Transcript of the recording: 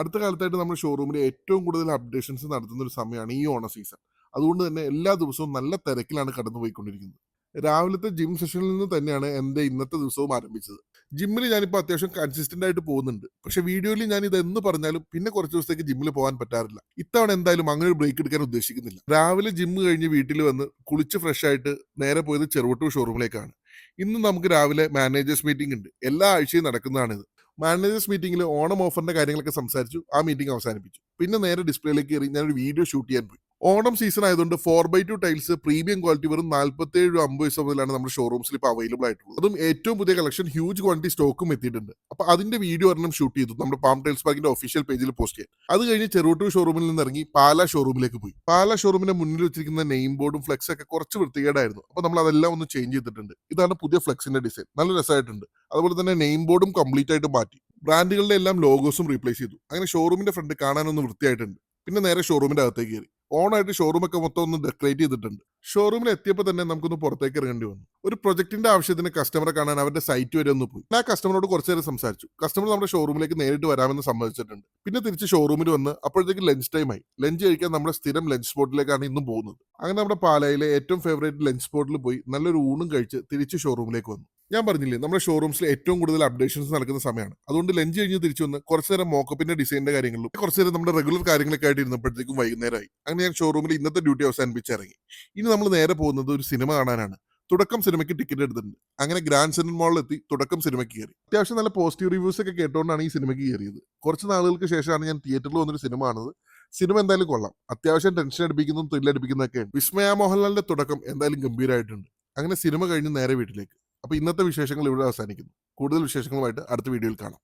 അടുത്ത കാലത്തായിട്ട് നമ്മൾ ഷോറൂമിൽ ഏറ്റവും കൂടുതൽ അപ്ഡേഷൻസ് നടത്തുന്ന ഒരു സമയമാണ് ഈ ഓണ സീസൺ. അതുകൊണ്ട് തന്നെ എല്ലാ ദിവസവും നല്ല തിരക്കിലാണ് കടന്നുപോയിക്കൊണ്ടിരിക്കുന്നത്. രാവിലത്തെ ജിം സെഷനിൽ നിന്ന് തന്നെയാണ് എൻ്റെ ഇന്നത്തെ ദിവസവും ആരംഭിച്ചത്. ജിമ്മിൽ ഞാനിപ്പോൾ അത്യാവശ്യം കൺസിസ്റ്റന്റ് ആയിട്ട് പോകുന്നുണ്ട്. പക്ഷെ വീഡിയോയിൽ ഞാൻ ഇത് എന്ന് പറഞ്ഞാലും പിന്നെ കുറച്ച് ദിവസത്തേക്ക് ജിമ്മിൽ പോകാൻ പറ്റാറില്ല. ഇത്തവണ എന്തായാലും അങ്ങനെ ഒരു ബ്രേക്ക് എടുക്കാൻ ഉദ്ദേശിക്കുന്നില്ല. രാവിലെ ജിം കഴിഞ്ഞ് വീട്ടിൽ വന്ന് കുളിച്ച് ഫ്രഷ് ആയിട്ട് നേരെ പോയത് ചെറുവട്ടൂർ ഷോറൂമിലേക്കാണ്. ഇന്ന് നമുക്ക് രാവിലെ മാനേജേഴ്സ് മീറ്റിംഗ് ഉണ്ട്. എല്ലാ ആഴ്ചയും നടക്കുന്നതാണിത്. മാനേജേഴ്സ് മീറ്റിംഗിൽ ഓണം ഓഫറിന്റെ കാര്യങ്ങളൊക്കെ സംസാരിച്ചു. ആ മീറ്റിംഗ് അവസാനിപ്പിച്ചു. പിന്നെ നേരെ ഡിസ്പ്ലേയിലേക്ക് കയറി ഞാനൊരു വീഡിയോ ഷൂട്ട് ചെയ്യാൻ പോയി. ഓണം സീസൺ ആയതുകൊണ്ട് 4x2 ടൈൽസ് പ്രീമിയം ക്വാളിറ്റി വെറും 47-50 മുതലാണ് നമ്മുടെ ഷോറൂംസിൽ ഇപ്പോൾ അവൈലബിൾ ആയിട്ടുള്ളത്. അതും ഏറ്റവും പുതിയ കളക്ഷൻ ഹ്യൂജ് ക്വാണ്ടിറ്റി സ്റ്റോക്കും എത്തിയിട്ടുണ്ട്. അപ്പോൾ അതിന്റെ വീഡിയോ ഒരെണ്ണം ഷൂട്ട് ചെയ്തു നമ്മുടെ പാം ടൈൽസ് പാർക്കിന്റെ ഒഫീഷ്യൽ പേജിൽ പോസ്റ്റ് ചെയ്യാൻ. അത് കഴിഞ്ഞ് ചെറുവട്ടൂർ ഷോറൂമിൽ നിന്ന് ഇറങ്ങി പാലാ ഷോറൂമിലേക്ക് പോയി. പാലാ ഷോറൂമിന്റെ മുന്നിൽ വെച്ചിരിക്കുന്ന നെയിം ബോർഡും ഫ്ലെക്സ് ഒക്കെ കുറച്ച് വൃത്തികേടായിരുന്നു. അപ്പോൾ നമ്മൾ അതെല്ലാം ഒന്ന് ചേഞ്ച് ചെയ്തിട്ടുണ്ട്. ഇതാണ് പുതിയ ഫ്ലെക്സിന്റെ ഡിസൈൻ. നല്ല രസമായിട്ടുണ്ട്. അതുപോലെ തന്നെ നെയിം ബോർഡും കംപ്ലീറ്റ് ആയിട്ട് മാറ്റി. ബ്രാൻഡുകളുടെ എല്ലാം ലോഗോസും റീപ്ലേസ് ചെയ്തു. അങ്ങനെ ഷോറൂമിന്റെ ഫ്രണ്ട് കാണാനൊന്ന് വൃത്തിയായിട്ടുണ്ട്. പിന്നെ നേരെ ഷോറൂമിന്റെ അകത്തേക്ക് കയറി. ഓണായിട്ട് ഷോറൂമൊക്കെ മൊത്തം ഒന്ന് ഡെക്കറേറ്റ് ചെയ്തിട്ടുണ്ട്. ഷോറൂമിൽ എത്തിയപ്പോൾ തന്നെ നമുക്കൊന്ന് പുറത്തേക്ക് ഇറങ്ങേണ്ടി വന്നു. ഒരു പ്രൊജക്ടിന്റെ ആവശ്യത്തിന് കസ്റ്റമറെ കാണാൻ അവരുടെ സൈറ്റ് വരെ ഒന്ന് പോയി. ആ കസ്റ്റമറോട് കുറച്ച് നേരം സംസാരിച്ചു. കസ്റ്റമർ നമ്മുടെ ഷോറൂമിലേക്ക് നേരിട്ട് വരാമെന്ന് സമ്മതിച്ചിട്ടുണ്ട്. പിന്നെ തിരിച്ച് ഷോറൂമിൽ വന്ന് അപ്പോഴത്തേക്ക് ലഞ്ച് ടൈം ആയി. ലഞ്ച് കഴിക്കാൻ നമ്മുടെ സ്ഥിരം ലഞ്ച് സ്പോട്ടിലേക്കാണ് ഇന്നും പോകുന്നത്. അങ്ങനെ നമ്മുടെ പാലായിലെ ഏറ്റവും ഫേവറേറ്റ് ലഞ്ച് സ്പോട്ടിൽ പോയി നല്ലൊരു ഊണും കഴിച്ച് തിരിച്ച് ഷോറൂമിലേക്ക് വന്നു. ഞാൻ പറഞ്ഞില്ലേ നമ്മുടെ ഷോറൂംസിൽ ഏറ്റവും കൂടുതൽ അപ്ഡേഷൻസ് നടക്കുന്ന സമയമാണ്. അതുകൊണ്ട് ലഞ്ച് കഴിഞ്ഞ് തിരിച്ചു വന്ന് കുറച്ച് നേരം മോക്കപ്പിന്റെ ഡിസൈനിന്റെ കാര്യങ്ങളിലും കുറച്ച് നേരം നമ്മുടെ റെഗുലർ കാര്യങ്ങളൊക്കെ ആയിട്ട് ഇരുന്നപ്പോഴത്തേക്കും വൈകുന്നേരമായി. അങ്ങനെ ഞാൻ ഷോറൂമിൽ ഇന്നത്തെ ഡ്യൂട്ടി അവസാനിപ്പിച്ചിറങ്ങി. ഇനി നമ്മൾ നേരെ പോകുന്നത് ഒരു സിനിമ കാണാനാണ്. തുടക്കം സിനിമയ്ക്ക് ടിക്കറ്റ് എടുത്തിട്ടുണ്ട്. അങ്ങനെ ഗ്രാൻഡ് സെൻട്രൽ മാളിൽ എത്തി തുടക്കം സിനിമയ്ക്ക് കയറി. അത്യാവശ്യം നല്ല പോസിറ്റീവ് റിവ്യൂസ് ഒക്കെ കേട്ടുകൊണ്ടാണ് ഈ സിനിമയ്ക്ക് കയറിയത്. കുറച്ച് നാളുകൾക്ക് ശേഷമാണ് ഞാൻ തിയേറ്ററിൽ വന്നൊരു സിനിമ കാണുന്നത്. സിനിമ എന്തായാലും കൊള്ളാം. അത്യാവശ്യം ടെൻഷൻ അടിപ്പിക്കുന്നതും ത്രില്ലടിപ്പിക്കുന്നതൊക്കെയാണ്. വിസ്മയ മോഹൻലാലിന്റെ തുടക്കം എന്തായാലും ഗംഭീരമായിട്ടുണ്ട്. അങ്ങനെ സിനിമ കഴിഞ്ഞ് നേരെ വീട്ടിലേക്ക്. അപ്പോൾ ഇന്നത്തെ വിശേഷങ്ങൾ ഇവിടെ അവസാനിക്കുന്നു. കൂടുതൽ വിശേഷങ്ങളുമായിട്ട് അടുത്ത വീഡിയോയിൽ കാണാം.